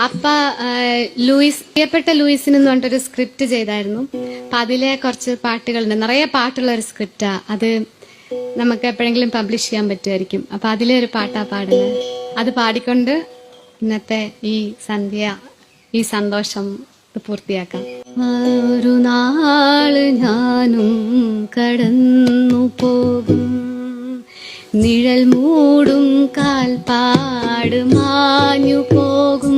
അപ്പൊ ലൂയിസ്, പ്രിയപ്പെട്ട ലൂയിസിന് എന്ന് പറഞ്ഞിട്ടൊരു സ്ക്രിപ്റ്റ് ചെയ്തായിരുന്നു. അപ്പൊ അതിലെ കുറച്ച് പാട്ടുകളുണ്ട്, നിറയെ പാട്ടുള്ള ഒരു സ്ക്രിപ്റ്റാ അത്. നമുക്ക് എപ്പോഴെങ്കിലും പബ്ലിഷ് ചെയ്യാൻ പറ്റുമായിരിക്കും. അപ്പൊ അതിലെ ഒരു പാട്ടാ പാടുന്നത്. അത് പാടിക്കൊണ്ട് ഇന്നത്തെ ഈ സന്ധ്യ, ഈ സന്തോഷം പൂർത്തിയാക്കാം. ഒരു നാള് ഞാനും കടന്നു പോകും, നിഴൽ മൂടും കാൽപ്പാട് മാഞ്ഞു പോകും,